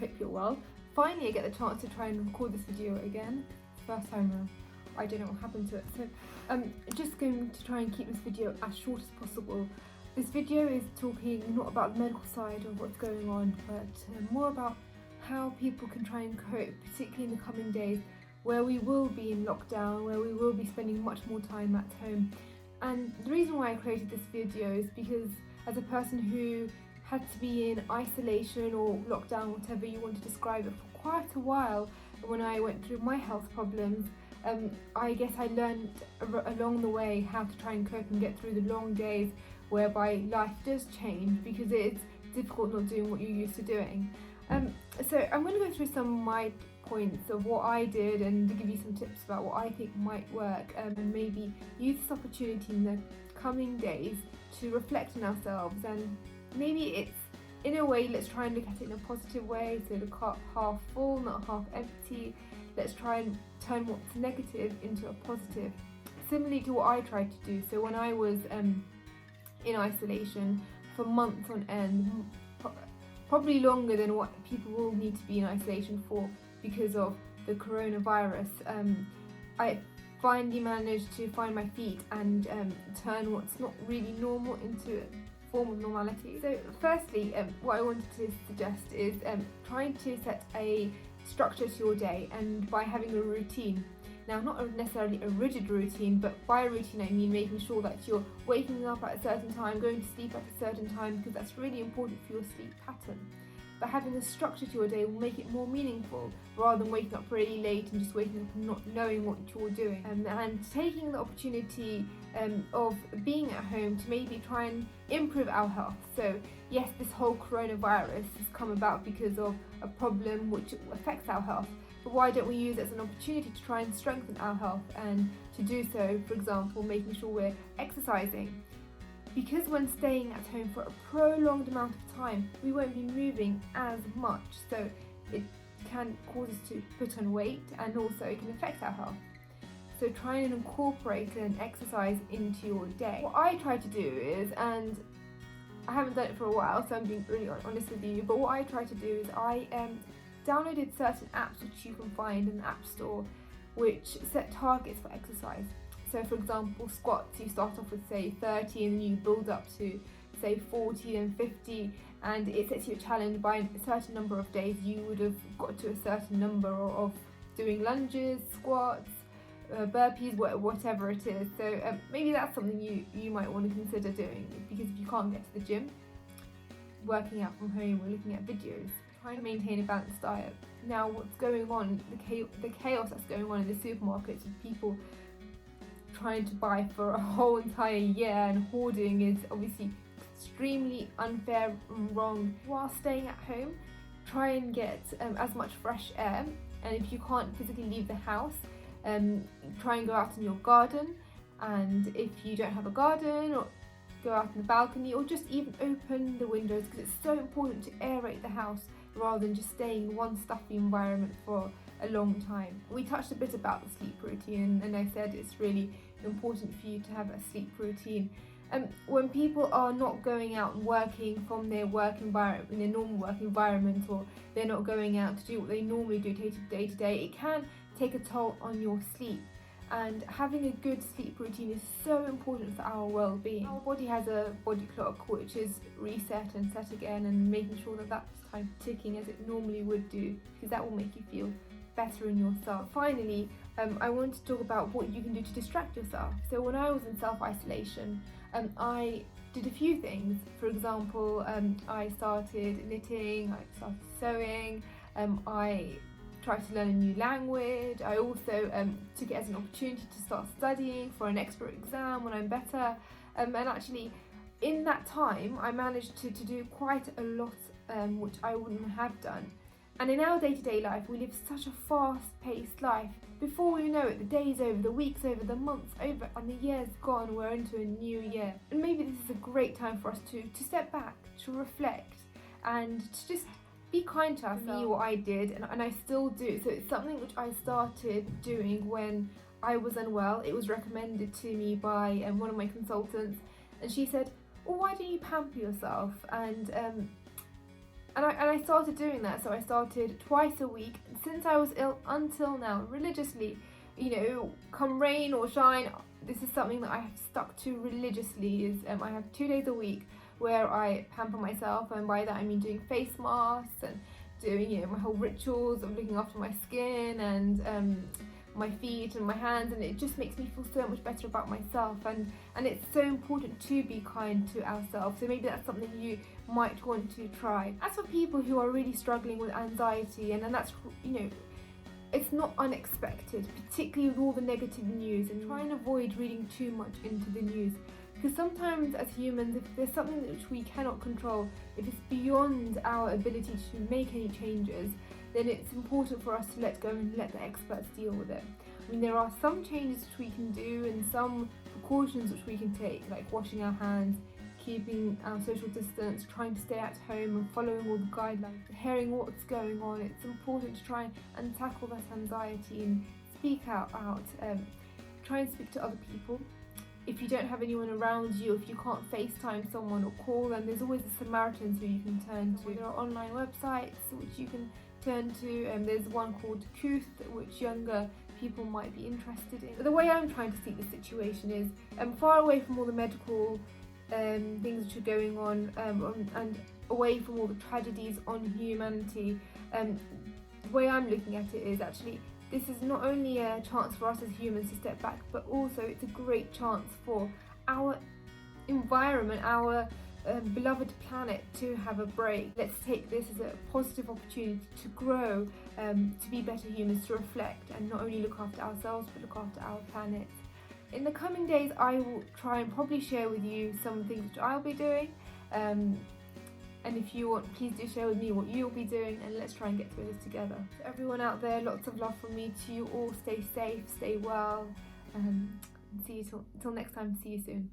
hope you're well. Finally I get the chance to try and record this video again. First time around. I don't know what happened to it. So I'm just going to try and keep this video as short as possible. This video is talking not about the medical side of what's going on, but more about how people can try and cope, particularly in the coming days where we will be in lockdown, where we will be spending much more time at home. And the reason why I created this video is because as a person who had to be in isolation or lockdown, whatever you want to describe it, for quite a while when I went through my health problems, I guess I learned along the way how to try and cope and get through the long days whereby life does change because it's difficult not doing what you're used to doing. So I'm going to go through some of my points of what I did and to give you some tips about what I think might work, and maybe use this opportunity in the coming days to reflect on ourselves, and maybe it's in a way, let's try and look at it in a positive way, so the cup half full, not half empty. Let's try and turn what's negative into a positive, similarly to what I tried to do. So when I was in isolation for months on end, probably longer than what people will need to be in isolation for because of the coronavirus, I finally managed to find my feet and turn what's not really normal into a form of normality. So firstly, what I wanted to suggest is trying to set a structure to your day, and by having a routine. Now, not necessarily a rigid routine, but by a routine I mean making sure that you're waking up at a certain time, going to sleep at a certain time, because that's really important for your sleep pattern. But having a structure to your day will make it more meaningful rather than waking up really late and just waking up and not knowing what you're doing. And taking the opportunity of being at home to maybe try and improve our health. So yes, this whole coronavirus has come about because of a problem which affects our health. But why don't we use it as an opportunity to try and strengthen our health, and to do so, for example, making sure we're exercising. Because when staying at home for a prolonged amount of time, we won't be moving as much, so it can cause us to put on weight, and also it can affect our health. So try and incorporate an exercise into your day. What I try to do is, and I haven't done it for a while, so I'm being really honest with you, but what I try to do is I downloaded certain apps which you can find in the App Store which set targets for exercise. So for example, squats, you start off with say 30 and you build up to say 40 and 50, and it sets you a challenge. By a certain number of days you would have got to a certain number of doing lunges, squats, burpees, whatever it is. So maybe that's something you might want to consider doing, because if you can't get to the gym, working out from home or looking at videos, trying to maintain a balanced diet. Now what's going on, the chaos that's going on in the supermarkets with people trying to buy for a whole entire year and hoarding is obviously extremely unfair and wrong. While staying at home, try and get as much fresh air, and if you can't physically leave the house, try and go out in your garden, and if you don't have a garden, or go out in the balcony, or just even open the windows, because it's so important to aerate the house rather than just staying in one stuffy environment for a long time. We touched a bit about the sleep routine, and I said it's really important for you to have a sleep routine. When people are not going out and working from their work environment, in their normal work environment, or they're not going out to do what they normally do day to day, it can take a toll on your sleep. And having a good sleep routine is so important for our well-being. Our body has a body clock which is reset and set again, and making sure that that's kind of ticking as it normally would do, because that will make you feel better in yourself. Finally, I want to talk about what you can do to distract yourself. So when I was in self-isolation, I did a few things. For example, I started knitting, I started sewing, I tried to learn a new language. I also took it as an opportunity to start studying for an expert exam when I'm better. And actually, in that time, I managed to do quite a lot which I wouldn't have done. And in our day-to-day life, we live such a fast-paced life. Before we know it, the day's over, the week's over, the month's over, and the year's gone. We're into a new year. And maybe this is a great time for us to step back, to reflect, and to just be kind to ourselves. For me, what I did, and I still do, so it's something which I started doing when I was unwell. It was recommended to me by one of my consultants, and she said, well, why don't you pamper yourself? And I started doing that. So I started twice a week since I was ill until now, religiously. You know, come rain or shine, this is something that I have stuck to religiously. Is I have 2 days a week where I pamper myself, and by that I mean doing face masks and doing, you know, my whole rituals of looking after my skin and my feet and my hands, and it just makes me feel so much better about myself, and it's so important to be kind to ourselves. So maybe that's something you might want to try. As for people who are really struggling with anxiety, and that's, you know, it's not unexpected, particularly with all the negative news, and try and avoid reading too much into the news, because sometimes as humans, if there's something which we cannot control, if it's beyond our ability to make any changes, then it's important for us to let go and let the experts deal with it. I mean, there are some changes which we can do and some precautions which we can take, like washing our hands, keeping our social distance, trying to stay at home and following all the guidelines, hearing what's going on. It's important to try and tackle that anxiety and speak out. Try and speak to other people. If you don't have anyone around you, if you can't FaceTime someone or call them, there's always the Samaritans who you can turn to. There are online websites which you can turn to, and there's one called Truth, which younger people might be interested in. But the way I'm trying to see the situation is far away from all the medical things which are going on, and away from all the tragedies on humanity. The way I'm looking at it is actually this is not only a chance for us as humans to step back, but also it's a great chance for our environment, our beloved planet, to have a break. Let's take this as a positive opportunity to grow, to be better humans, to reflect and not only look after ourselves but look after our planet. In the coming days, I will try and probably share with you some things which I'll be doing, and if you want, please do share with me what you'll be doing, and let's try and get through this together. To everyone out there, lots of love from me to you all. Stay safe, stay well, see you till next time. See you soon.